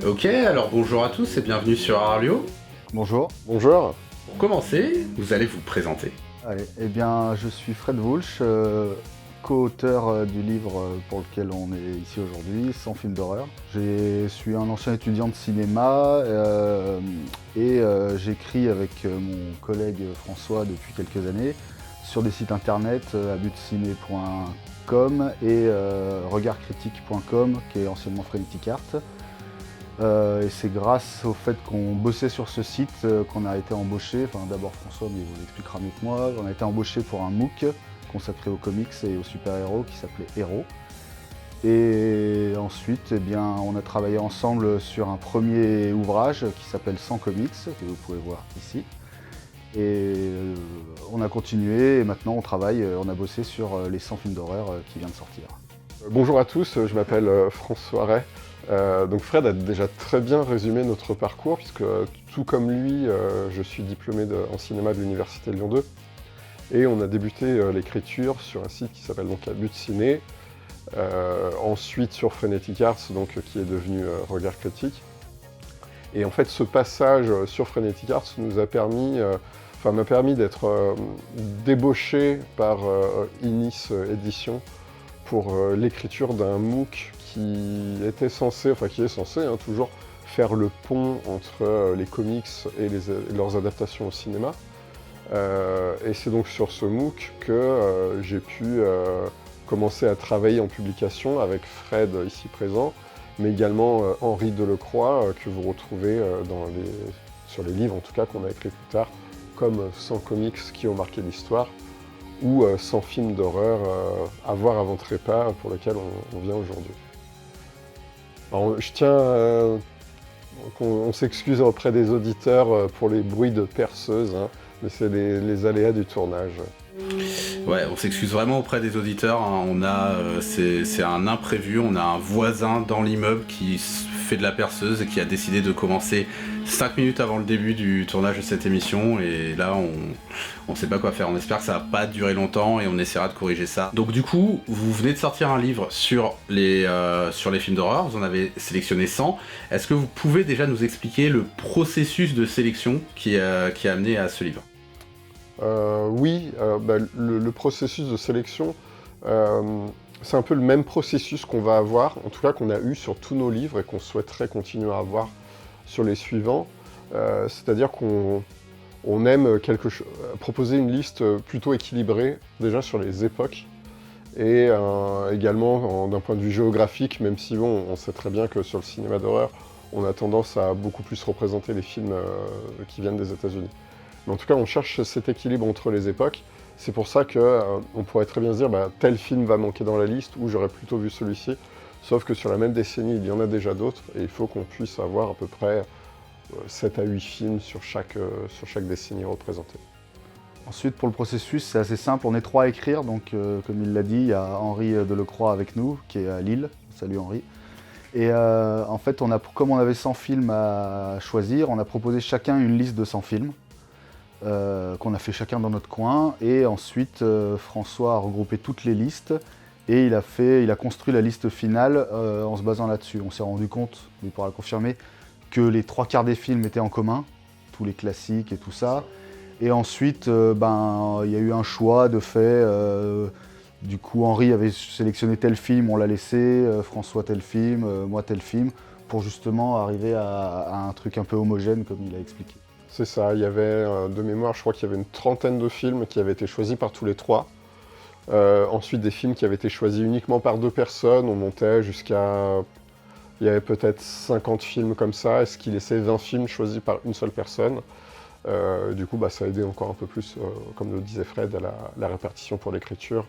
Ok, alors bonjour à tous et bienvenue sur Arlio. Bonjour. Bonjour. Pour commencer, vous allez vous présenter. Allez, eh bien, je suis Fred Wulsch, co-auteur du livre pour lequel on est ici aujourd'hui, Sans film d'horreur. Je suis un ancien étudiant de cinéma et j'écris avec mon collègue François depuis quelques années sur des sites internet abutciné.com et regardcritique.com qui est anciennement Frenetic Art. Et c'est grâce au fait qu'on bossait sur ce site qu'on a été embauché, enfin d'abord François mais il vous l'expliquera mieux que moi, on a été embauché pour un MOOC consacré aux comics et aux super-héros qui s'appelait Héros. Et ensuite eh bien, on a travaillé ensemble sur un premier ouvrage qui s'appelle Sans comics, que vous pouvez voir ici. Et on a continué et maintenant on travaille, on a bossé sur les 100 films d'horreur qui viennent de sortir. Bonjour à tous, je m'appelle François Ray. Donc Fred a déjà très bien résumé notre parcours, puisque tout comme lui, je suis diplômé en cinéma de l'Université Lyon 2. Et on a débuté l'écriture sur un site qui s'appelle donc Abut Ciné, ensuite sur Frenetic Arts, donc, qui est devenu Regard Critique. Et en fait, ce passage sur Frenetic Arts m'a permis d'être débauché par Inis Édition pour l'écriture d'un MOOC qui est censé toujours faire le pont entre les comics et leurs adaptations au cinéma. Et c'est donc sur ce MOOC que j'ai pu commencer à travailler en publication avec Fred ici présent, mais également Henri Delecroix, que vous retrouvez sur les livres en tout cas qu'on a écrits plus tard, comme 100 comics qui ont marqué l'histoire, ou 100 films d'horreur à voir avant trépas, pour lesquels on vient aujourd'hui. Alors, je tiens qu'on s'excuse auprès des auditeurs pour les bruits de perceuse, hein, mais c'est les aléas du tournage. Ouais, on s'excuse vraiment auprès des auditeurs, hein. C'est un imprévu, on a un voisin dans l'immeuble qui fait de la perceuse et qui a décidé de commencer 5 minutes avant le début du tournage de cette émission, et là on sait pas quoi faire. On espère que ça va pas durer longtemps et on essaiera de corriger ça. Donc du coup, vous venez de sortir un livre sur les films d'horreur, vous en avez sélectionné 100. Est-ce que vous pouvez déjà nous expliquer le processus de sélection qui a amené à ce livre ? Oui, le processus de sélection, c'est un peu le même processus qu'on va avoir, en tout cas qu'on a eu sur tous nos livres et qu'on souhaiterait continuer à avoir sur les suivants. C'est-à-dire qu'on aime proposer une liste plutôt équilibrée, déjà sur les époques, et également d'un point de vue géographique, même si on sait très bien que sur le cinéma d'horreur, on a tendance à beaucoup plus représenter les films qui viennent des États-Unis. Mais en tout cas, on cherche cet équilibre entre les époques. C'est pour ça qu'on pourrait très bien se dire tel film va manquer dans la liste, ou j'aurais plutôt vu celui-ci. Sauf que sur la même décennie, il y en a déjà d'autres, et il faut qu'on puisse avoir à peu près 7 à 8 films sur chaque décennie représentée. Ensuite, pour le processus, c'est assez simple. On est 3 à écrire, donc comme il l'a dit, il y a Henri Delecroix avec nous, qui est à Lille. Salut Henri. Et en fait, comme on avait 100 films à choisir, on a proposé chacun une liste de 100 films. Qu'on a fait chacun dans notre coin, et ensuite François a regroupé toutes les listes et il a construit la liste finale en se basant là-dessus. On s'est rendu compte, il pourra le confirmer, que les 3/4 des films étaient en commun, tous les classiques et tout ça. Et ensuite, il y a eu un choix de fait. Du coup, Henri avait sélectionné tel film, on l'a laissé, François tel film, moi tel film, pour justement arriver à un truc un peu homogène comme il a expliqué. C'est ça, il y avait, de mémoire, je crois qu'il y avait une trentaine de films qui avaient été choisis par tous les 3. Ensuite, des films qui avaient été choisis uniquement par 2 personnes, on montait jusqu'à... Il y avait peut-être 50 films comme ça, et ce qui laissait 20 films choisis par une seule personne. Du coup, ça a aidé encore un peu plus, comme le disait Fred, à la répartition pour l'écriture.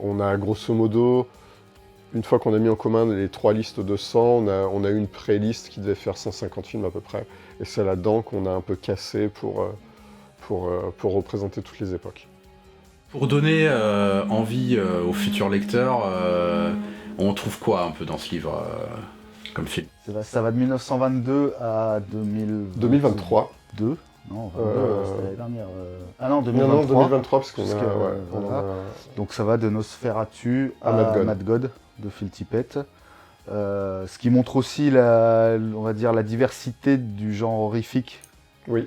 On a grosso modo... Une fois qu'on a mis en commun les 3 listes de 100, on a eu une pré-liste qui devait faire 150 films à peu près. Et c'est là-dedans qu'on a un peu cassé pour représenter toutes les époques. Pour donner envie aux futurs lecteurs, on trouve quoi un peu dans ce livre comme film ? Ça va de 1922 à 2023. 2. Non, 22, c'était l'année dernière. Ah non, 2023. Non, 2023, parce qu'on a... Voilà. Donc ça va de Nosferatu à Mad God de Phil Tippett. Ce qui montre aussi on va dire, la diversité du genre horrifique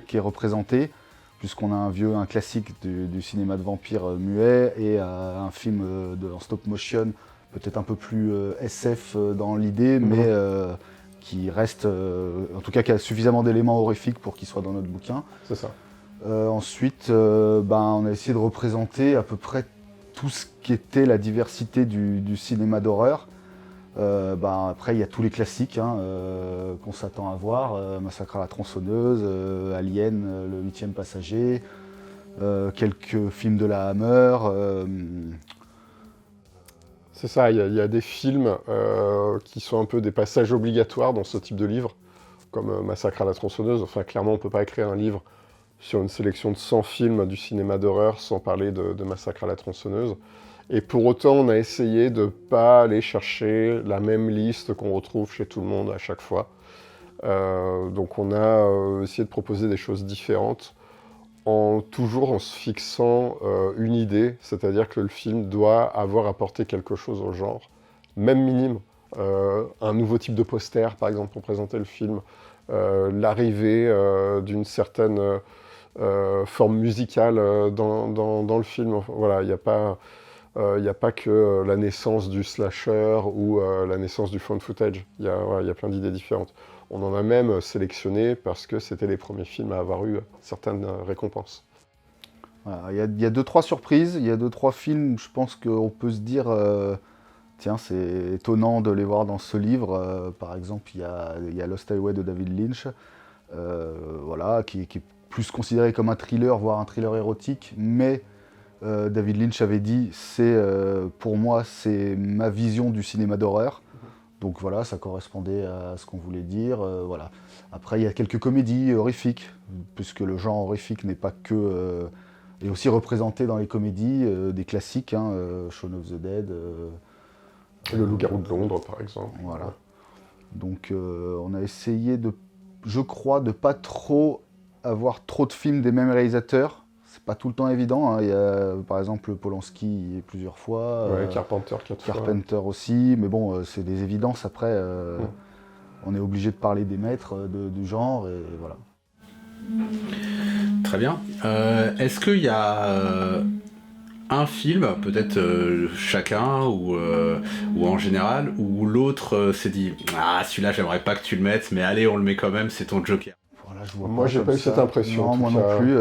qui est représenté, puisqu'on a un classique du cinéma de vampire muet et un film en stop motion, peut-être un peu plus SF dans l'idée, mais qui reste, en tout cas qui a suffisamment d'éléments horrifiques pour qu'il soit dans notre bouquin. C'est ça. Ensuite, on a essayé de représenter à peu près tout ce qui était la diversité du cinéma d'horreur. Après, il y a tous les classiques qu'on s'attend à voir. Massacre à la tronçonneuse, Alien, le 8e passager, quelques films de la Hammer. C'est ça, il y a des films qui sont un peu des passages obligatoires dans ce type de livre, comme Massacre à la tronçonneuse. Enfin, clairement, on ne peut pas écrire un livre sur une sélection de 100 films du cinéma d'horreur sans parler de Massacre à la tronçonneuse. Et pour autant, on a essayé de ne pas aller chercher la même liste qu'on retrouve chez tout le monde à chaque fois. Donc on a essayé de proposer des choses différentes, toujours en se fixant une idée, c'est-à-dire que le film doit avoir apporté quelque chose au genre, même minime. Un nouveau type de poster, par exemple, pour présenter le film, l'arrivée d'une certaine forme musicale dans le film. Voilà, il n'y a pas que la naissance du slasher ou la naissance du found footage. Il y a plein d'idées différentes. On en a même sélectionné parce que c'était les premiers films à avoir eu certaines récompenses. Voilà, il y a 2-3 surprises, il y a 2-3 films où je pense qu'on peut se dire tiens, c'est étonnant de les voir dans ce livre. Par exemple, il y a Lost Highway de David Lynch, qui est plus considéré comme un thriller, voire un thriller érotique, mais David Lynch avait dit, pour moi, c'est ma vision du cinéma d'horreur. Donc voilà, ça correspondait à ce qu'on voulait dire. Voilà. Après, il y a quelques comédies horrifiques, puisque le genre horrifique n'est pas que... est aussi représenté dans les comédies, des classiques, Shaun of the Dead. Le Loup-garou de Londres, par exemple. Voilà. Donc on a essayé, je crois, de pas trop avoir trop de films des mêmes réalisateurs. C'est pas tout le temps évident. Il y a, par exemple, Polanski plusieurs fois. Carpenter 4 fois. Carpenter aussi. Mais bon, c'est des évidences. Après, on est obligé de parler des maîtres du genre. Et voilà. Très bien. Est-ce qu'il y a un film, peut-être chacun ou en général, où l'autre s'est dit « Ah, celui-là, j'aimerais pas que tu le mettes, mais allez, on le met quand même, c'est ton Joker ». Moi, j'ai pas eu cette impression. Non, moi non plus.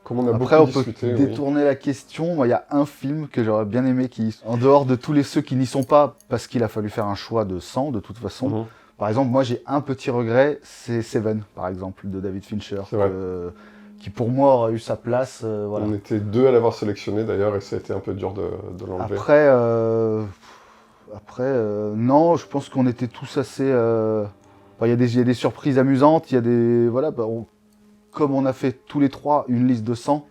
Comme on a Après, beaucoup on peut discuté, détourner la question. Moi, il y a un film que j'aurais bien aimé, en dehors de tous les ceux qui n'y sont pas, parce qu'il a fallu faire un choix de 100 de toute façon. Par exemple, moi, j'ai un petit regret, c'est Seven, par exemple, de David Fincher, qui pour moi aurait eu sa place. Voilà. On était 2 à l'avoir sélectionné d'ailleurs, et ça a été un peu dur de l'enlever. Après, non, je pense qu'on était tous assez... Il y a des surprises amusantes, il y a des... Voilà, comme on a fait tous les 3 une liste de 100,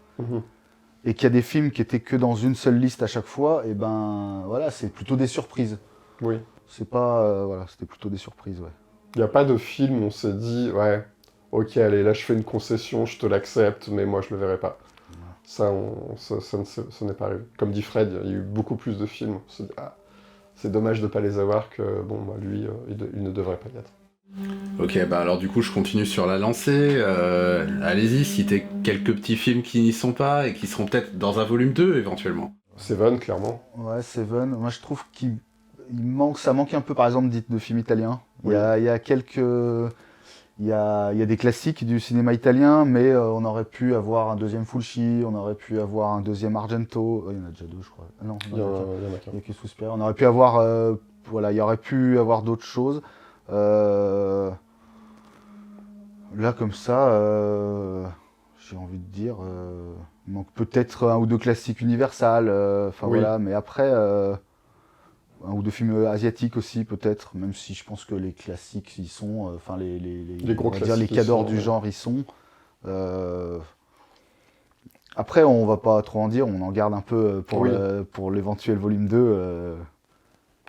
et qu'il y a des films qui étaient que dans une seule liste à chaque fois, et voilà, c'est plutôt des surprises. Oui. C'est pas... c'était plutôt des surprises, ouais. Il n'y a pas de film où on s'est dit, ouais, ok, allez, là je fais une concession, je te l'accepte, mais moi je le verrai pas. Ça n'est pas arrivé. Comme dit Fred, il y a eu beaucoup plus de films. C'est dommage de ne pas les avoir que, lui, il ne devrait pas y être. Ok, alors du coup je continue sur la lancée. Allez-y, citez quelques petits films qui n'y sont pas et qui seront peut-être dans un volume 2 éventuellement. Seven, clairement. Ouais, Seven. Moi je trouve ça manque un peu par exemple de films italiens. Il y a quelques... Il y a des classiques du cinéma italien, mais on aurait pu avoir un deuxième Fulci, on aurait pu avoir un deuxième Argento. Il y en a déjà 2, je crois. Non, il y en a que Suspiria. On aurait pu avoir... il y aurait pu avoir d'autres choses. Là, comme ça, j'ai envie de dire, il manque peut-être un ou deux classiques Universal, voilà, mais après, un ou deux films asiatiques aussi, peut-être, même si je pense que les classiques y sont, les gros classiques, les cadors du genre y sont. Après, on va pas trop en dire, on en garde un peu pour l'éventuel volume 2.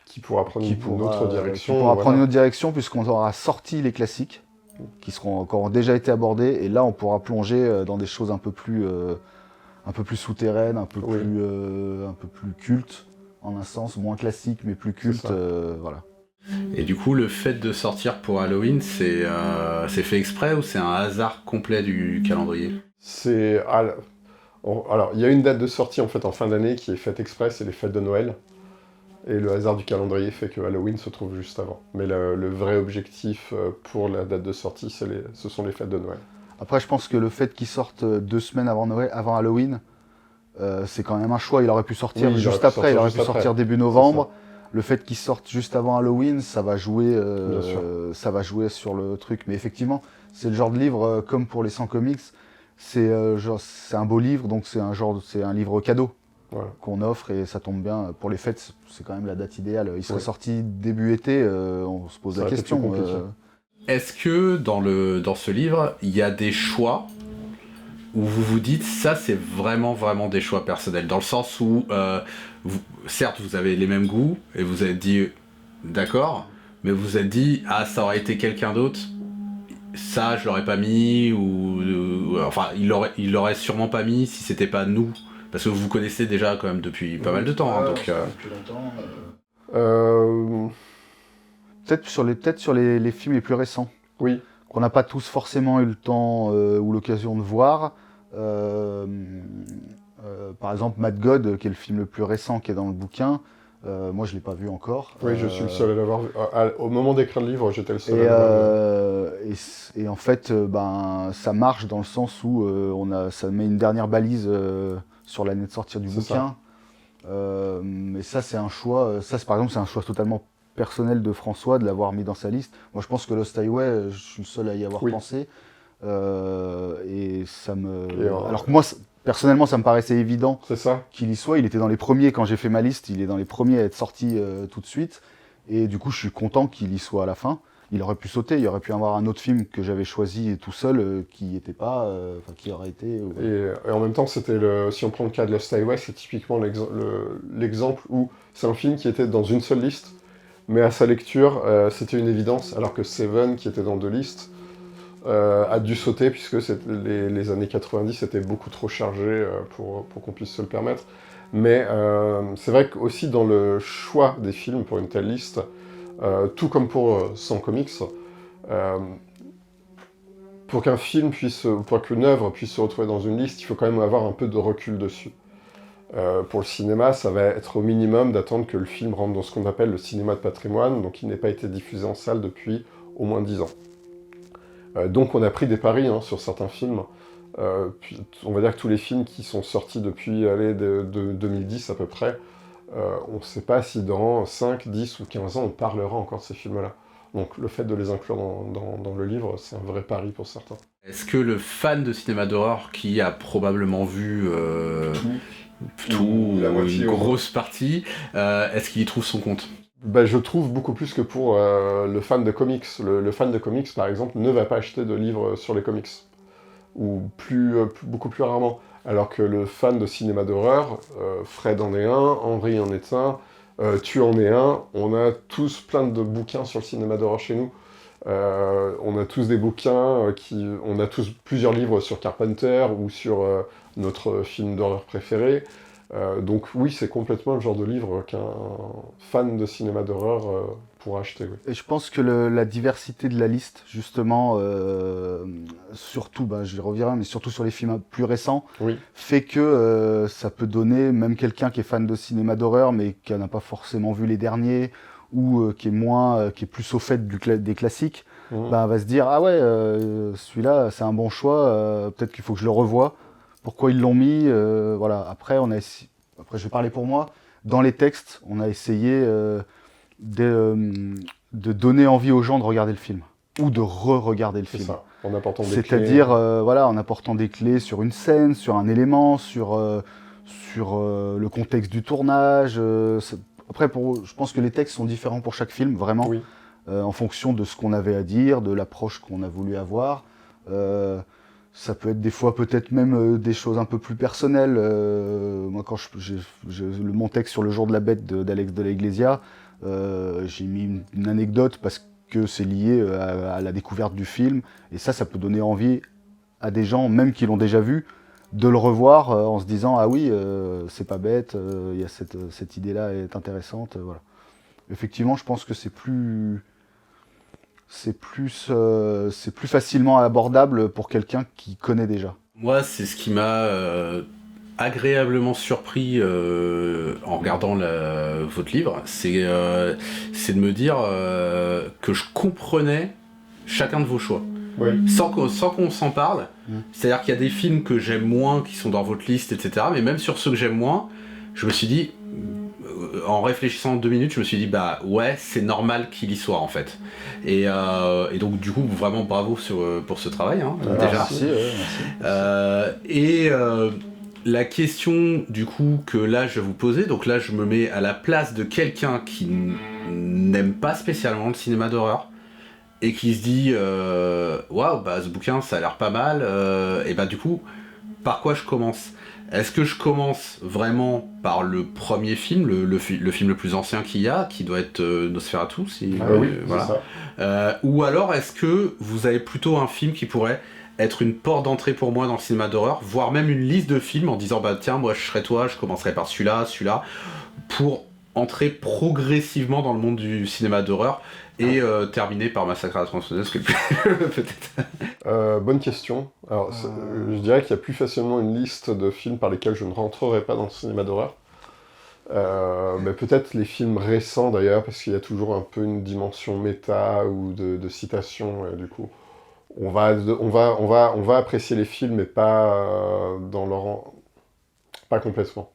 Qui pourra prendre une autre direction. Qui pourra prendre une autre direction, puisqu'on aura sorti les classiques, qui seront encore déjà été abordés, et là on pourra plonger dans des choses un peu plus souterraines, un peu plus cultes, en un sens, moins classiques mais plus cultes, voilà. Et du coup, le fait de sortir pour Halloween, c'est fait exprès ou c'est un hasard complet du calendrier? Alors, il y a une date de sortie en fait en fin d'année qui est faite exprès, c'est les fêtes de Noël. Et le hasard du calendrier fait que Halloween se trouve juste avant. Mais le vrai objectif pour la date de sortie, ce sont les fêtes de Noël. Après, je pense que le fait qu'il sorte 2 semaines avant Noël, avant Halloween, c'est quand même un choix. Il aurait pu sortir Oui, juste après, il aurait pu sortir après. début novembre. Le fait qu'il sorte juste avant Halloween, ça va jouer sur le truc. Mais effectivement, c'est le genre de livre, comme pour les 100 comics, c'est un beau livre, donc c'est un livre cadeau qu'on offre et ça tombe bien. Pour les fêtes, c'est quand même la date idéale. Il serait sorti début été, on se pose la question. Est-ce que dans ce livre, il y a des choix où vous vous dites ça c'est vraiment des choix personnels, dans le sens où certes vous avez les mêmes goûts et vous avez dit d'accord, mais vous vous êtes dit ah ça aurait été quelqu'un d'autre, ça je l'aurais pas mis ou enfin il l'aurait sûrement pas mis si c'était pas nous, parce que vous vous connaissez déjà quand même depuis pas mal de temps hein, donc depuis longtemps. Peut-être sur les films les plus récents. Oui. Qu'on n'a pas tous forcément eu le temps ou l'occasion de voir. Par exemple, Mad God, qui est le film le plus récent qui est dans le bouquin. Moi, je ne l'ai pas vu encore. Oui, je suis le seul à l'avoir vu. Au moment d'écrire le livre, j'étais le seul à l'avoir vu. Et en fait, ça marche dans le sens où ça met une dernière balise sur l'année de sortie du bouquin. Mais ça, c'est un choix. Par exemple, c'est un choix totalement personnel de François de l'avoir mis dans sa liste. Moi, je pense que Lost Highway, je suis le seul à y avoir pensé. Et ça me... Alors que moi, personnellement, ça me paraissait évident qu'il y soit. Il était dans les premiers, quand j'ai fait ma liste, il est dans les premiers à être sorti tout de suite. Et du coup, je suis content qu'il y soit à la fin. Il aurait pu sauter, il aurait pu avoir un autre film que j'avais choisi tout seul, qui était pas... qui aurait été... Et en même temps, si on prend le cas de Lost Highway, c'est typiquement l'exemple où c'est un film qui était dans une seule liste, mais à sa lecture, c'était une évidence, alors que Seven, qui était dans 2 listes, a dû sauter, puisque les années 90 étaient beaucoup trop chargées pour qu'on puisse se le permettre. Mais c'est vrai qu'aussi dans le choix des films pour une telle liste, tout comme pour 100 comics, pour qu'une œuvre puisse se retrouver dans une liste, il faut quand même avoir un peu de recul dessus. Pour le cinéma, ça va être au minimum d'attendre que le film rentre dans ce qu'on appelle le cinéma de patrimoine, donc il n'ait pas été diffusé en salle depuis au moins 10 ans. Donc on a pris des paris sur certains films. On va dire que tous les films qui sont sortis depuis de 2010 à peu près, on ne sait pas si dans 5, 10 ou 15 ans on parlera encore de ces films-là. Donc le fait de les inclure dans le livre, c'est un vrai pari pour certains. Est-ce que le fan de cinéma d'horreur qui a probablement vu tout, une grosse partie, est-ce qu'il y trouve son compte? Je trouve beaucoup plus que pour le fan de comics. Le fan de comics, par exemple, ne va pas acheter de livres sur les comics. Ou beaucoup plus rarement. Alors que le fan de cinéma d'horreur, Fred en est un, Henri en est un, tu en es un, on a tous plein de bouquins sur le cinéma d'horreur chez nous. On a tous des bouquins, on a tous plusieurs livres sur Carpenter ou sur notre film d'horreur préféré. Donc oui, c'est complètement le genre de livre qu'un fan de cinéma d'horreur pourra acheter. Oui. Et je pense que la diversité de la liste, justement, surtout, j'y reviendrai, mais surtout sur les films plus récents, fait que ça peut donner, même quelqu'un qui est fan de cinéma d'horreur, mais qui n'a pas forcément vu les derniers, ou qui est plus au fait des classiques, va se dire, ah ouais, celui-là, c'est un bon choix, peut-être qu'il faut que je le revoie. Pourquoi ils l'ont mis, voilà. Après, je vais parler pour moi. Dans les textes, on a essayé de donner envie aux gens de regarder le film ou de re-regarder le film. C'est ça, en apportant des clés. C'est-à-dire, en apportant des clés sur une scène, sur un élément, sur le contexte du tournage. Après, je pense que les textes sont différents pour chaque film, vraiment, en fonction de ce qu'on avait à dire, de l'approche qu'on a voulu avoir. Ça peut être des fois peut-être même des choses un peu plus personnelles. Moi, quand mon texte sur Le jour de la bête d'Alex de la Iglesia, j'ai mis une anecdote parce que c'est lié à la découverte du film. Et ça peut donner envie à des gens, même qui l'ont déjà vu, de le revoir en se disant « Ah oui, c'est pas bête, cette idée-là est intéressante. » Voilà. Effectivement, je pense que c'est plus facilement abordable pour quelqu'un qui connaît déjà. Moi, c'est ce qui m'a agréablement surpris en regardant votre livre, c'est de me dire que je comprenais chacun de vos choix. Oui. Sans qu'on s'en parle. C'est-à-dire qu'il y a des films que j'aime moins qui sont dans votre liste, etc. Mais même sur ceux que j'aime moins, je me suis dit, en réfléchissant 2 minutes, je me suis dit, bah ouais, c'est normal qu'il y soit en fait. Et donc du coup, vraiment bravo pour ce travail, hein, déjà. Merci, merci. La question du coup que là je vais vous poser, donc là je me mets à la place de quelqu'un qui n'aime pas spécialement le cinéma d'horreur et qui se dit waouh, bah ce bouquin ça a l'air pas mal, et bah du coup par quoi je commence? Est-ce que je commence vraiment par le premier film, le film le plus ancien qu'il y a, qui doit être Nosferatu, Oui, voilà. c'est ça. Ou alors est-ce que vous avez plutôt un film qui pourrait être une porte d'entrée pour moi dans le cinéma d'horreur, voire même une liste de films en disant bah tiens, moi je serais toi, je commencerai par celui-là, pour entrer progressivement dans le monde du cinéma d'horreur et terminer par Massacre à la tronçonneuse, peut-être. Bonne question. Alors, je dirais qu'il y a plus facilement une liste de films par lesquels je ne rentrerai pas dans le cinéma d'horreur. Mais peut-être les films récents d'ailleurs, parce qu'il y a toujours un peu une dimension méta ou de citation, et du coup. On va apprécier les films, mais pas pas complètement.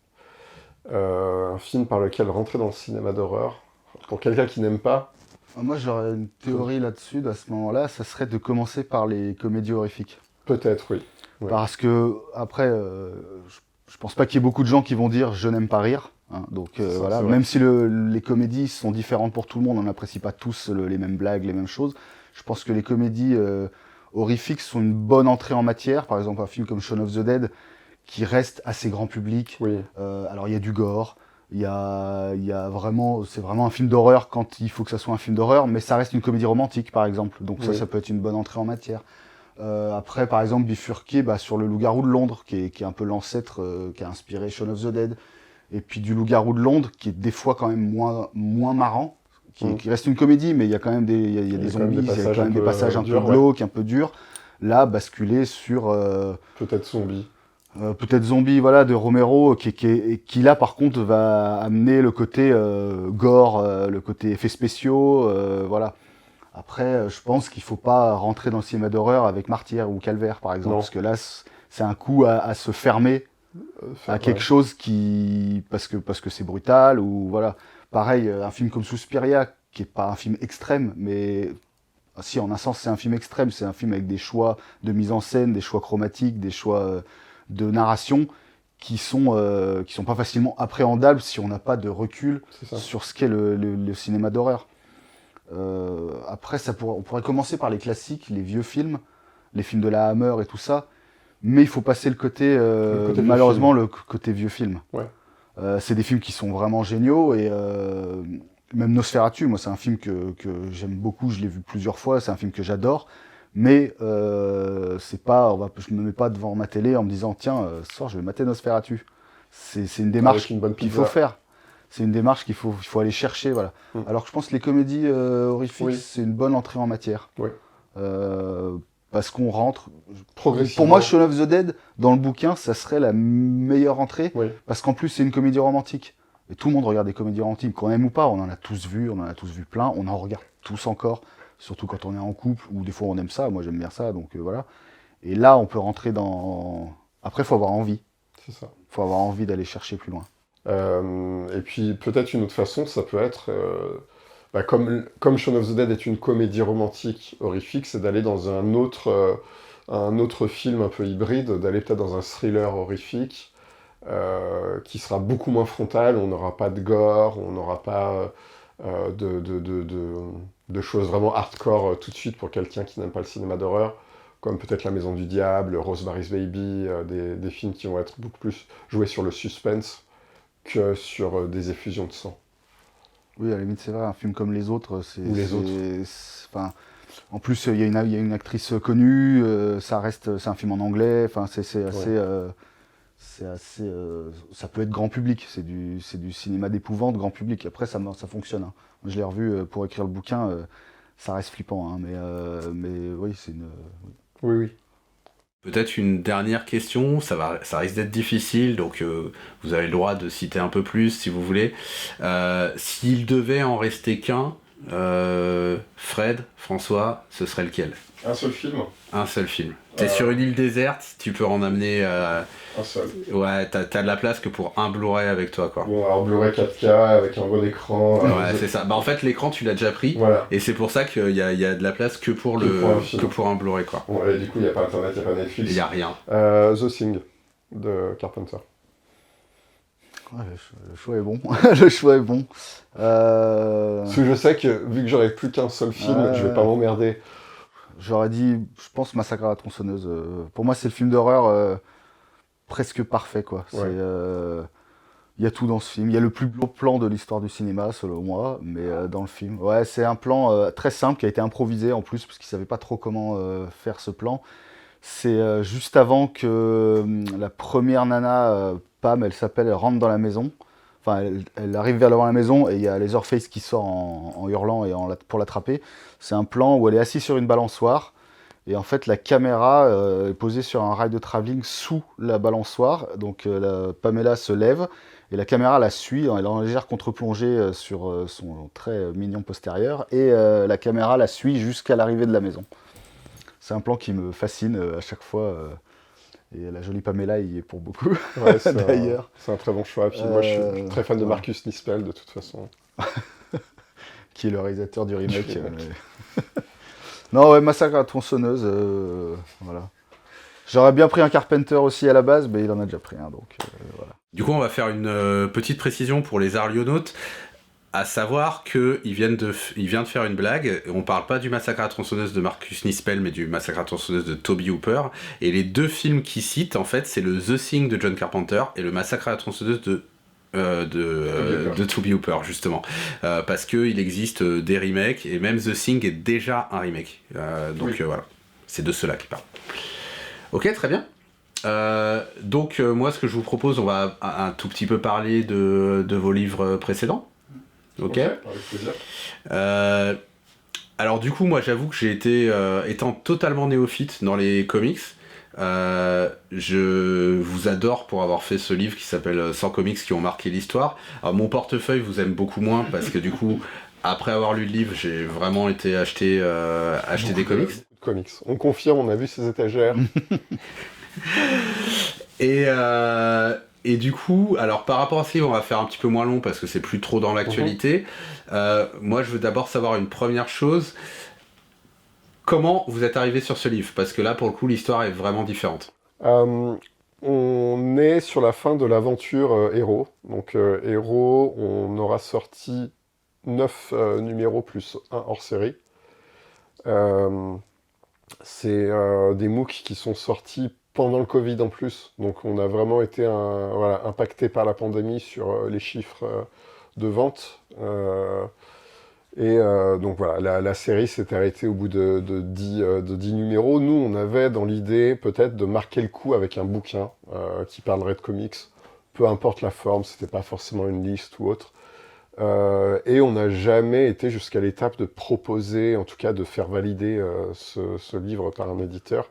Un film par lequel rentrer dans le cinéma d'horreur, pour quelqu'un qui n'aime pas. Moi, j'aurais une théorie là-dessus, à ce moment-là, ça serait de commencer par les comédies horrifiques. Peut-être, oui. Ouais. Parce que, après, je pense pas qu'il y ait beaucoup de gens qui vont dire « je n'aime pas rire ». Hein, donc voilà, même si les comédies sont différentes pour tout le monde, on n'apprécie pas tous les mêmes blagues, les mêmes choses. Je pense que les comédies horrifiques sont une bonne entrée en matière. Par exemple, un film comme Shaun of the Dead, qui reste assez grand public. Oui. Alors il y a du gore, il y a vraiment, c'est vraiment un film d'horreur quand il faut que ça soit un film d'horreur, mais ça reste une comédie romantique par exemple. Donc ça peut être une bonne entrée en matière. Après, par exemple, bifurquer sur le Loup-garou de Londres, qui est un peu l'ancêtre qui a inspiré Shaun of the Dead. Et puis du Loup-garou de Londres, qui est des fois quand même moins marrant, qui reste une comédie, mais il y a quand même des zombies, il y a quand même des passages un peu glauques, un peu durs. Là, basculer sur... peut-être Zombie, voilà, de Romero, qui là, par contre, va amener le côté gore, le côté effets spéciaux, voilà. Après, je pense qu'il faut pas rentrer dans le cinéma d'horreur avec Martyr ou Calvaire, par exemple, parce que là, c'est un coup à se fermer à quelque chose parce que c'est brutal, ou voilà. Pareil, un film comme Suspiria, qui est pas un film extrême, mais si, en un sens, c'est un film extrême, c'est un film avec des choix de mise en scène, des choix chromatiques, des choix de narration qui sont pas facilement appréhendables si on n'a pas de recul sur ce qu'est le cinéma d'horreur. Après, on pourrait commencer par les classiques, les vieux films, les films de la Hammer et tout ça, mais il faut passer le côté malheureusement, le côté vieux film. Ouais. C'est des films qui sont vraiment géniaux, et même Nosferatu, moi c'est un film que j'aime beaucoup, je l'ai vu plusieurs fois, c'est un film que j'adore, mais c'est pas, je me mets pas devant ma télé en me disant tiens, ce soir je vais mater Nosferatu. C'est une démarche qu'il faut faire. C'est une démarche qu'il faut aller chercher, voilà. Alors que je pense que les comédies horrifiques, c'est une bonne entrée en matière. Oui. Parce qu'on rentre... Progressivement. Pour moi, Shaun of the Dead, dans le bouquin, ça serait la meilleure entrée, parce qu'en plus, c'est une comédie romantique. Et tout le monde regarde des comédies romantiques, qu'on aime ou pas, on en a tous vu plein, on en regarde tous encore, surtout quand on est en couple, ou des fois on aime ça, moi j'aime bien ça, donc voilà. Et là, on peut rentrer dans... Après, il faut avoir envie. C'est ça. Il faut avoir envie d'aller chercher plus loin. Et puis, peut-être une autre façon, ça peut être... comme Shaun of the Dead est une comédie romantique horrifique, c'est d'aller dans un autre film un peu hybride, d'aller peut-être dans un thriller horrifique, qui sera beaucoup moins frontal, on n'aura pas de gore, on n'aura pas de choses vraiment hardcore tout de suite pour quelqu'un qui n'aime pas le cinéma d'horreur, comme peut-être La Maison du Diable, Rosemary's Baby, des films qui vont être beaucoup plus joués sur le suspense que sur des effusions de sang. Oui, à la limite, c'est vrai, un film comme Les Autres, Autres. En plus, il y a une actrice connue, c'est un film en anglais, c'est assez... c'est assez, ça peut être grand public, c'est du cinéma d'épouvante grand public. Après, ça fonctionne, hein. Je l'ai revu pour écrire le bouquin, ça reste flippant, hein, mais oui, c'est une. Oui, oui. Peut-être une dernière question, ça risque d'être difficile, donc vous avez le droit de citer un peu plus si vous voulez. S'il devait en rester qu'un, Fred, François, ce serait lequel? Un seul film? Un seul film. T'es sur une île déserte, tu peux en amener... Un seul. Ouais, t'as de la place que pour un Blu-ray avec toi, quoi. Bon, alors Blu-ray 4K avec un bon écran. Ouais, c'est ça. Bah en fait, l'écran, tu l'as déjà pris, Voilà. et c'est pour ça qu'il y a de la place que pour un Blu-ray, quoi. Bon, et du coup, il n'y a pas Internet, il n'y a pas Netflix. Il n'y a rien. The Thing, de Carpenter. Ouais, le choix est bon. Le choix est bon. Parce que je sais que, vu que j'aurais plus qu'un seul film, je vais pas m'emmerder. J'aurais dit, je pense, Massacre à la tronçonneuse. Pour moi, c'est le film d'horreur presque parfait, quoi. Ouais. Il y a tout dans ce film. Il y a le plus beau plan de l'histoire du cinéma, selon moi, mais dans le film. Ouais, c'est un plan très simple qui a été improvisé en plus, parce qu'ils ne savaient pas trop comment faire ce plan. C'est juste avant que la première nana, Pam, elle rentre dans la maison. Enfin, elle arrive vers devant la maison et il y a Leatherface qui sort en hurlant et pour l'attraper. C'est un plan où elle est assise sur une balançoire. Et en fait, la caméra est posée sur un rail de travelling sous la balançoire. Donc Pamela se lève et la caméra la suit. Elle est en légère contre-plongée sur son très mignon postérieur. Et la caméra la suit jusqu'à l'arrivée de la maison. C'est un plan qui me fascine à chaque fois. Et la jolie Pamela y est pour beaucoup, Ouais, d'ailleurs. C'est un très bon choix. Puis moi, je suis très fan de Marcus Nispel, de toute façon. Qui est le réalisateur du remake. Non, ouais, Massacre à la tronçonneuse, voilà. J'aurais bien pris un Carpenter aussi à la base, mais il en a déjà pris un, donc voilà. Du coup, on va faire une petite précision pour les Arlionautes, à savoir qu'il vient de faire une blague. On parle pas du Massacre à la tronçonneuse de Marcus Nispel, mais du Massacre à la tronçonneuse de Tobe Hooper. Et les deux films qu'il cite, en fait, c'est le The Thing de John Carpenter et le Massacre à la tronçonneuse de Tobe Hooper, justement, parce qu'il existe des remakes et même The Thing est déjà un remake, donc voilà, c'est de cela qu'il parle. Ok, très bien. Donc moi, ce que je vous propose, on va un tout petit peu parler de vos livres précédents. Ok, avec plaisir. Alors du coup, moi j'avoue que j'ai été, étant totalement néophyte dans les comics, je vous adore pour avoir fait ce livre qui s'appelle 100 comics qui ont marqué l'histoire. Alors mon portefeuille vous aime beaucoup moins parce que du coup, après avoir lu le livre, j'ai vraiment été acheter des comics. On confirme, on a vu ces étagères. Et du coup, alors par rapport à ce livre, on va faire un petit peu moins long parce que c'est plus trop dans l'actualité. Moi, je veux d'abord savoir une première chose. Comment vous êtes arrivé sur ce livre? Parce que là, pour le coup, l'histoire est vraiment différente. On est sur la fin de l'aventure Héros. Donc Héros, on aura sorti 9 numéros plus un hors série. C'est des MOOC qui sont sortis pendant le Covid en plus, donc on a vraiment été impacté par la pandémie sur les chiffres de vente. Donc voilà, la série s'est arrêtée au bout de 10 numéros. Nous, on avait dans l'idée peut-être de marquer le coup avec un bouquin qui parlerait de comics, peu importe la forme, c'était pas forcément une liste ou autre. Et on n'a jamais été jusqu'à l'étape de proposer, en tout cas de faire valider ce livre par un éditeur.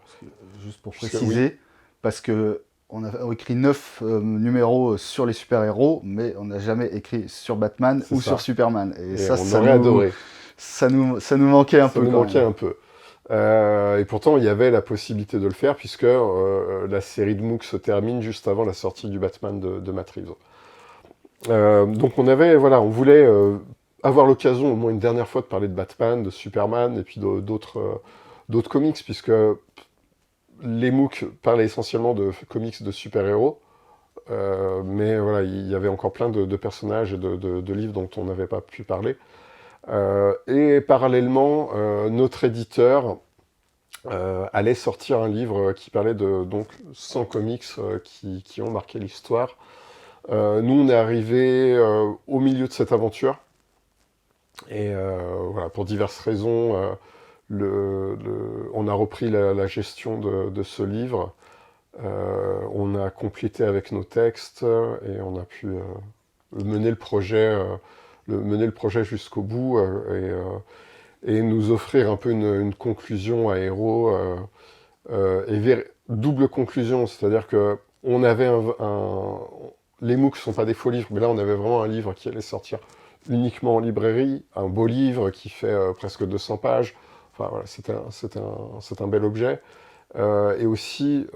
Juste pour préciser, parce que on a écrit 9 numéros sur les super-héros, mais on n'a jamais écrit sur Batman ou sur Superman. Et ça aurait adoré. Ça nous manquait un peu. Ça nous manquait un peu. Et pourtant, il y avait la possibilité de le faire, puisque la série de MOOC se termine juste avant la sortie du Batman de Matt Reeves. Donc on voulait avoir l'occasion au moins une dernière fois de parler de Batman, de Superman et puis d'autres comics, puisque les MOOC parlaient essentiellement de comics de super-héros, mais voilà, il y avait encore plein de personnages et de livres dont on n'avait pas pu parler. Et parallèlement, notre éditeur allait sortir un livre qui parlait de 100 comics qui ont marqué l'histoire. Nous, on est arrivé au milieu de cette aventure, et voilà, pour diverses raisons, on a repris la gestion de ce livre. On a complété avec nos textes et on a pu mener le projet jusqu'au bout et nous offrir un peu une conclusion à Héros double conclusion, c'est-à-dire que on avait les MOOC ne sont pas des faux livres, mais là on avait vraiment un livre qui allait sortir uniquement en librairie, un beau livre qui fait presque 200 pages. Enfin voilà, c'est un bel objet. Et aussi,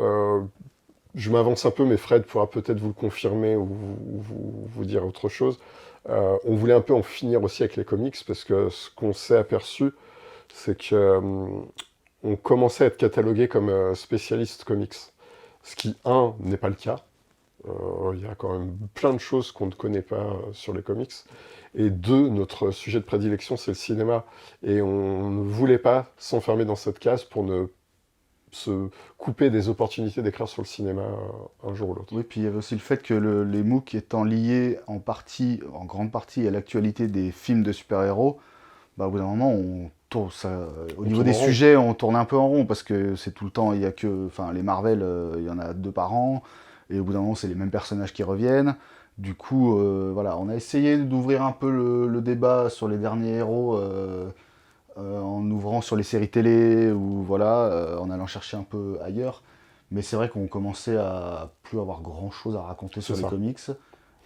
je m'avance un peu, mais Fred pourra peut-être vous le confirmer ou vous dire autre chose. On voulait un peu en finir aussi avec les comics, parce que ce qu'on s'est aperçu, c'est que on commençait à être catalogué comme spécialiste comics. Ce qui, n'est pas le cas. Il y a quand même plein de choses qu'on ne connaît pas sur les comics. Et 2, notre sujet de prédilection, c'est le cinéma. Et on ne voulait pas s'enfermer dans cette case pour ne se couper des opportunités d'écrire sur le cinéma un jour ou l'autre. Oui, puis il y avait aussi le fait que les MOOC étant liés en grande partie à l'actualité des films de super-héros, au bout d'un moment, au niveau des sujets, on tourne un peu en rond, parce que c'est tout le temps, il y a que, les Marvel, il y en a 2 par an, et au bout d'un moment, c'est les mêmes personnages qui reviennent. Du coup, on a essayé d'ouvrir un peu le débat sur les derniers héros, en ouvrant sur les séries télé, ou en allant chercher un peu ailleurs. Mais c'est vrai qu'on commençait à plus avoir grand-chose à raconter sur les comics,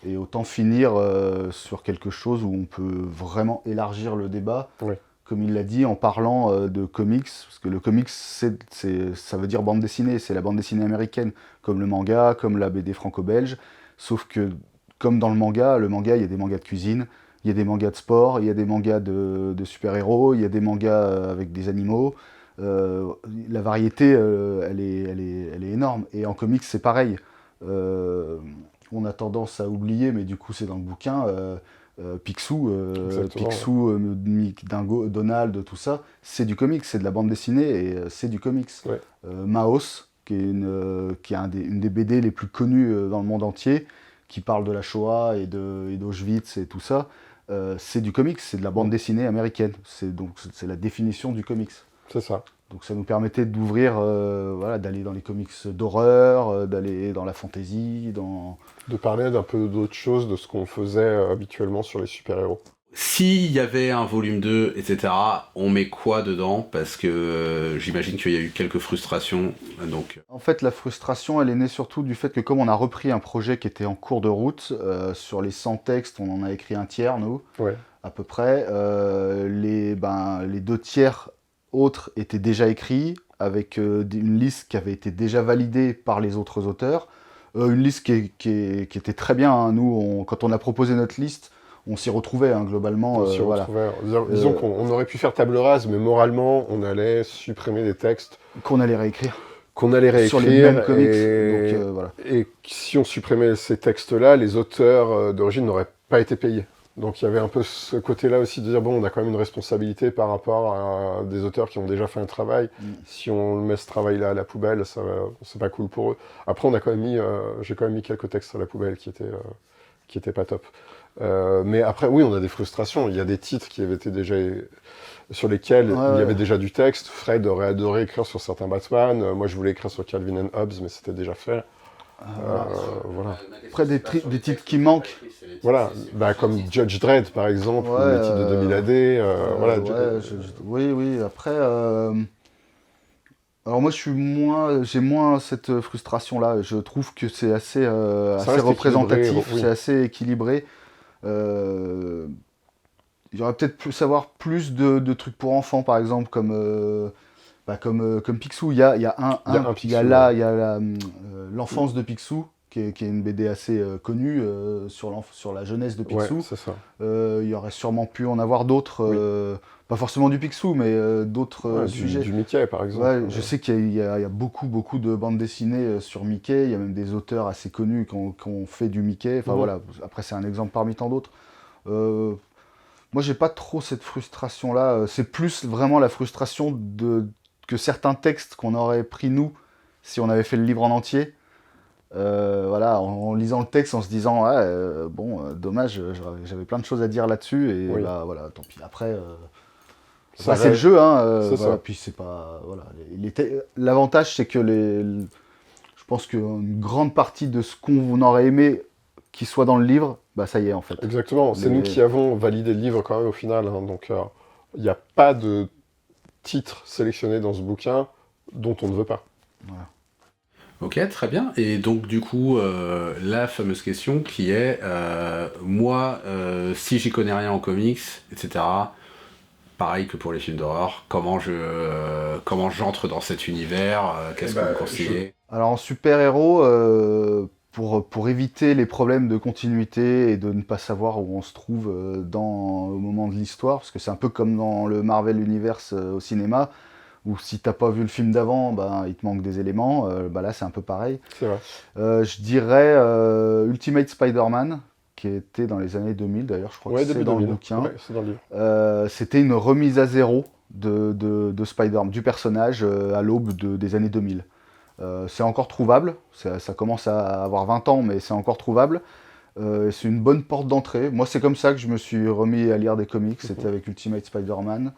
et autant finir sur quelque chose où on peut vraiment élargir le débat, comme il l'a dit, en parlant de comics, parce que le comics, ça veut dire bande dessinée, c'est la bande dessinée américaine, comme le manga, comme la BD franco-belge, sauf que, comme dans le manga, il y a des mangas de cuisine, il y a des mangas de sport, il y a des mangas de super-héros, il y a des mangas avec des animaux. La variété, elle est énorme. Et en comics, c'est pareil. On a tendance à oublier, mais du coup, c'est dans le bouquin, Picsou, Dingo, Donald, tout ça, c'est du comics, c'est de la bande dessinée et c'est du comics. Ouais. Maos, qui est une des BD les plus connues dans le monde entier, qui parle de la Shoah et d'Auschwitz et tout ça, c'est du comics, c'est de la bande dessinée américaine. C'est la définition du comics. C'est ça. Donc ça nous permettait d'ouvrir, d'aller dans les comics d'horreur, d'aller dans la fantasy, de parler d'un peu d'autres choses, de ce qu'on faisait habituellement sur les super-héros. S'il y avait un volume 2, etc., on met quoi dedans? Parce que j'imagine qu'il y a eu quelques frustrations. Donc... En fait, la frustration, elle est née surtout du fait que comme on a repris un projet qui était en cours de route, sur les 100 textes, on en a écrit un tiers, nous, à peu près. Les 2 tiers autres étaient déjà écrits, avec une liste qui avait été déjà validée par les autres auteurs. Une liste qui était très bien, hein. Nous, quand on a proposé notre liste, on s'y retrouvait, hein, globalement. On s'y retrouvait. Disons qu'on aurait pu faire table rase, mais moralement, on allait supprimer des textes. Qu'on allait réécrire. Sur les mêmes comics. Et si on supprimait ces textes-là, les auteurs d'origine n'auraient pas été payés. Donc il y avait un peu ce côté-là aussi de dire, bon, on a quand même une responsabilité par rapport à des auteurs qui ont déjà fait un travail. Si on met ce travail-là à la poubelle, c'est pas cool pour eux. Après, j'ai quand même mis quelques textes à la poubelle qui étaient pas top. Mais après, oui, on a des frustrations. Il y a des titres qui avaient été déjà... sur lesquels il y avait déjà du texte. Fred aurait adoré écrire sur certains Batman. Moi, je voulais écrire sur Calvin and Hobbes, mais c'était déjà fait. Voilà. Après, des titres qui manquent. Voilà, comme Judge Dredd, par exemple, ou les titres de 2000 AD. Oui, après... Alors moi, j'ai moins cette frustration-là. Je trouve que c'est assez représentatif, c'est assez équilibré. Il y aurait peut-être pu savoir plus de trucs pour enfants, par exemple, comme Picsou. Il y a l'enfance de Picsou, qui est une BD assez connue sur la jeunesse de Picsou. Ouais, c'est ça. Il y aurait sûrement pu en avoir d'autres, pas forcément du Picsou, mais d'autres sujets. Du Mickey, par exemple. Ouais, je sais qu'il y a beaucoup de bandes dessinées sur Mickey. Il y a même des auteurs assez connus qui ont fait du Mickey. Enfin voilà, après c'est un exemple parmi tant d'autres. Moi, j'ai pas trop cette frustration-là. C'est plus vraiment la frustration que certains textes qu'on aurait pris nous si on avait fait le livre en entier. En lisant le texte, en se disant dommage, j'avais plein de choses à dire là-dessus et tant pis. Après, c'est le jeu, hein. Puis c'est pas l'avantage, c'est que je pense qu'une grande partie de ce qu'on aurait aimé qu'il soit dans le livre, bah ça y est en fait. Exactement, c'est nous qui avons validé le livre quand même au final, hein, donc il n'y a pas de titre sélectionné dans ce bouquin dont on ne veut pas. Voilà. Ok, très bien. Et donc du coup, la fameuse question qui est, moi, si j'y connais rien en comics, etc., pareil que pour les films d'horreur, comment j'entre dans cet univers, qu'est-ce que vous me conseillez? Alors en super-héros, pour éviter les problèmes de continuité et de ne pas savoir où on se trouve au moment de l'histoire, parce que c'est un peu comme dans le Marvel Universe au cinéma, où si t'as pas vu le film d'avant, bah, il te manque des éléments, bah là c'est un peu pareil. C'est vrai. Je dirais Ultimate Spider-Man, qui était dans les années 2000 d'ailleurs, je crois que c'est dans le bouquin. Ouais, c'est dans le livre. C'était une remise à zéro de Spider-Man, du personnage à l'aube des années 2000. C'est encore trouvable, ça commence à avoir 20 ans, mais c'est encore trouvable. C'est une bonne porte d'entrée. Moi, c'est comme ça que je me suis remis à lire des comics, c'était avec Ultimate Spider-Man.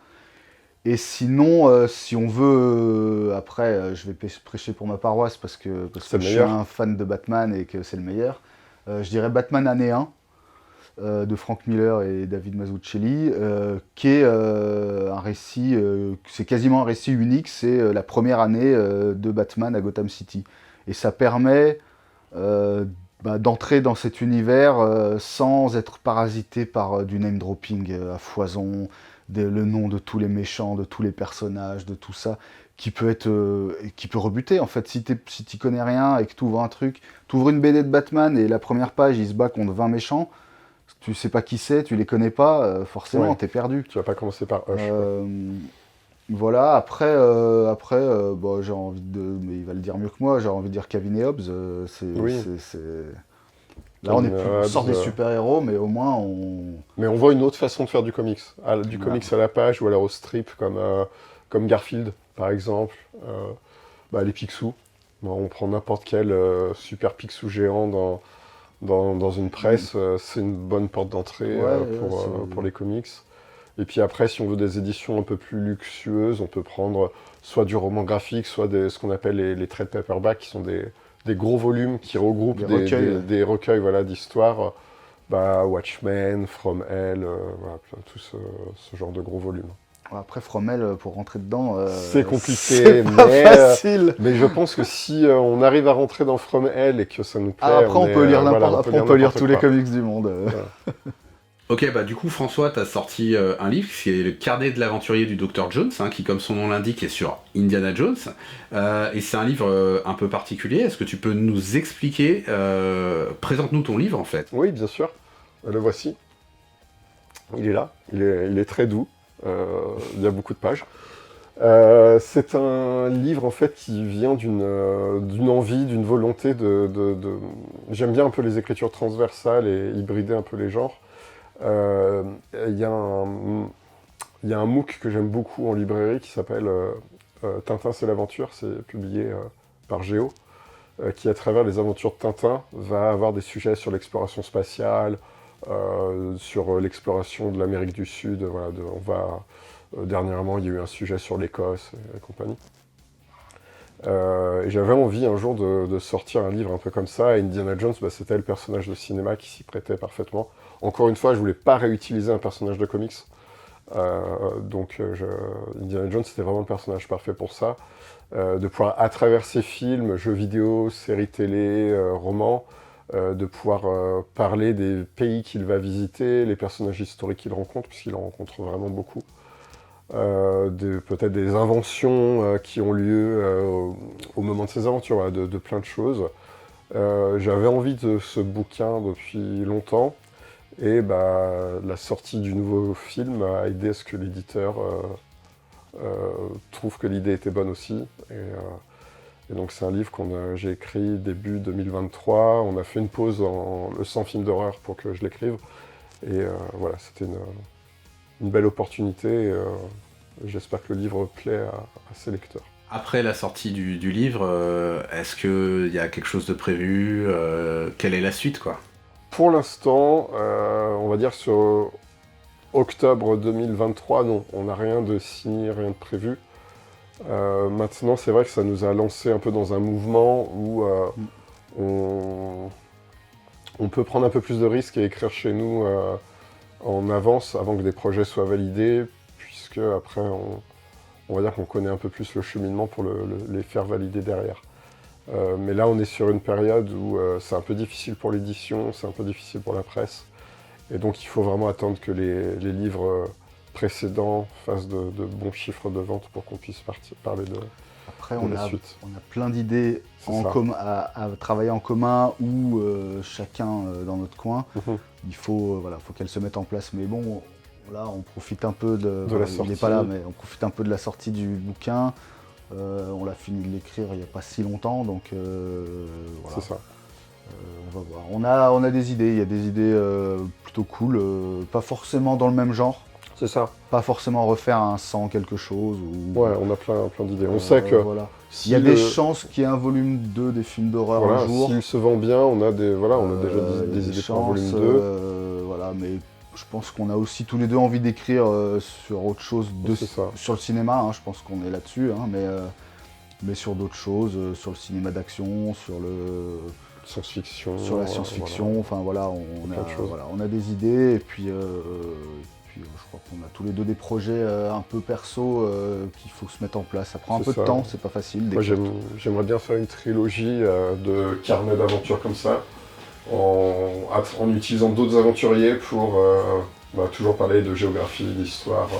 Et sinon, si on veut, après, je vais prêcher pour ma paroisse parce que je suis un fan de Batman et que c'est le meilleur. Je dirais Batman année 1 de Frank Miller et David Mazzucchelli, qui est un récit, c'est quasiment un récit unique, c'est la première année de Batman à Gotham City. Et ça permet d'entrer dans cet univers sans être parasité par du name dropping à foison, le nom de tous les méchants, de tous les personnages, de tout ça, qui peut rebuter en fait. Si t'y connais rien et que tu ouvres un truc, tu ouvres une BD de Batman et la première page il se bat contre 20 méchants, tu sais pas qui c'est, tu les connais pas, forcément t'es perdu. Tu vas pas commencer par Hush. Voilà, après bon, j'ai envie de, mais il va le dire mieux que moi, j'ai envie de dire Calvin et Hobbes, là on sort des super-héros, mais au moins on... Mais on voit une autre façon de faire du comics. Comics à la page ou alors au strip, comme Garfield, par exemple. Les Picsou. On prend n'importe quel super Picsou géant dans une presse, c'est une bonne porte d'entrée pour les comics. Et puis après, si on veut des éditions un peu plus luxueuses, on peut prendre soit du roman graphique, soit ce qu'on appelle les trade paperback, qui sont des gros volumes qui regroupent des recueils d'histoires. Watchmen, From Hell, tout ce genre de gros volumes. Après, From Hell, pour rentrer dedans, c'est compliqué, c'est pas facile. Mais je pense que si on arrive à rentrer dans From Hell et que ça nous plaît, après on peut lire tous les comics du monde. Voilà. Ok, du coup François, t'as sorti un livre qui est le carnet de l'aventurier du Dr Jones, qui comme son nom l'indique est sur Indiana Jones, et c'est un livre un peu particulier. Est-ce que tu peux nous expliquer, présente-nous ton livre en fait. Oui, bien sûr, le voici, il est là, il est très doux, il y a beaucoup de pages. C'est un livre en fait qui vient d'une envie, d'une volonté J'aime bien un peu les écritures transversales et hybrider un peu les genres. Il y a un MOOC que j'aime beaucoup en librairie qui s'appelle Tintin c'est l'aventure, c'est publié par Géo, qui à travers les aventures de Tintin va avoir des sujets sur l'exploration spatiale, sur l'exploration de l'Amérique du Sud. Dernièrement il y a eu un sujet sur l'Écosse et compagnie. Et j'avais envie un jour de sortir un livre un peu comme ça, et Indiana Jones, c'était le personnage de cinéma qui s'y prêtait parfaitement. Encore une fois, je voulais pas réutiliser un personnage de comics, Indiana Jones c'était vraiment le personnage parfait pour ça, de pouvoir à travers ses films, jeux vidéo, séries télé, romans, de pouvoir parler des pays qu'il va visiter, les personnages historiques qu'il rencontre, puisqu'il en rencontre vraiment beaucoup. Peut-être des inventions qui ont lieu au moment de ces aventures, de plein de choses. J'avais envie de ce bouquin depuis longtemps, et la sortie du nouveau film a aidé à ce que l'éditeur trouve que l'idée était bonne aussi. Et donc c'est un livre j'ai écrit début 2023, on a fait une pause le sans film d'horreur pour que je l'écrive, et c'était une belle opportunité. J'espère que le livre plaît à ses lecteurs. Après la sortie du livre, est-ce qu'il y a quelque chose de prévu? Quelle est la suite, quoi? Pour l'instant, on va dire sur octobre 2023, non, on n'a rien de signé, rien de prévu. Maintenant, c'est vrai que ça nous a lancé un peu dans un mouvement où on peut prendre un peu plus de risques et écrire chez nous en avance, avant que des projets soient validés, puisque après, on va dire qu'on connaît un peu plus le cheminement pour les faire valider derrière. Mais là, on est sur une période où c'est un peu difficile pour l'édition, c'est un peu difficile pour la presse, et donc il faut vraiment attendre que les livres précédents fassent de bons chiffres de vente pour qu'on puisse parler de Après, la suite. on a plein d'idées à travailler en commun ou chacun dans notre coin. Il faut, faut qu'elles se mettent en place. Mais bon, là, on profite un peu de la sortie. Il n'est pas là, mais on profite un peu de la sortie du bouquin. On l'a fini de l'écrire il n'y a pas si longtemps, donc voilà. C'est ça. On va voir. On a des idées, il y a des idées plutôt cool, pas forcément dans le même genre. C'est ça. Pas forcément refaire un 100 quelque chose. Ouais, on a plein d'idées. On sait que il y a des chances qu'il y ait un volume 2 des films d'horreur un jour. S'il se vend bien, on a déjà des idées pour un volume 2. Mais je pense qu'on a aussi tous les deux envie d'écrire sur autre chose, sur le cinéma, hein, je pense qu'on est là-dessus, hein, mais sur d'autres choses, sur le cinéma d'action, sur le... Science-fiction. Sur la science-fiction, on a des idées, et puis je crois qu'on a tous les deux des projets un peu perso qu'il faut se mettre en place. Ça prend un peu de temps, c'est pas facile. Moi j'aimerais bien faire une trilogie de carnets d'aventures comme ça, en utilisant d'autres aventuriers pour toujours parler de géographie, d'histoire.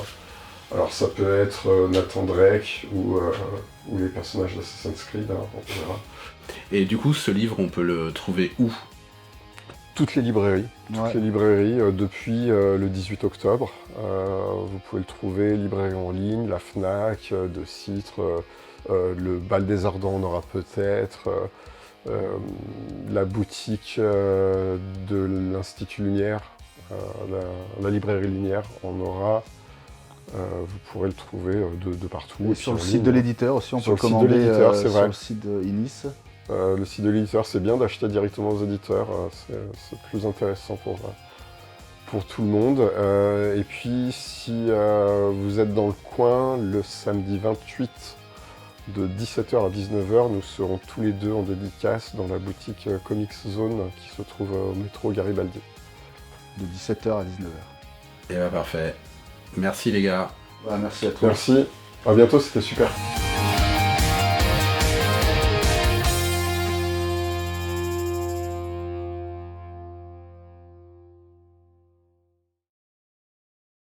Alors ça peut être Nathan Drake ou les personnages d'Assassin's Creed, hein, on verra. Et du coup, ce livre, on peut le trouver où ? Toutes les librairies. Depuis le 18 octobre. Vous pouvez le trouver, librairie en ligne, la Fnac, De Citre, le Bal des Ardents en aura peut-être, la boutique de l'Institut Lumière, la librairie Lumière en aura. Vous pourrez le trouver de partout. Et sur le site de l'éditeur aussi, on peut le commander sur le site de Inis. Le site de l'éditeur, c'est bien d'acheter directement aux éditeurs, c'est plus intéressant pour tout le monde. Et puis, si vous êtes dans le coin, le samedi 28, de 17h à 19h, nous serons tous les deux en dédicace dans la boutique Comics Zone qui se trouve au métro Garibaldi. De 17h à 19h. Et bah parfait. Merci les gars. Merci à toi. Merci, à bientôt, c'était super.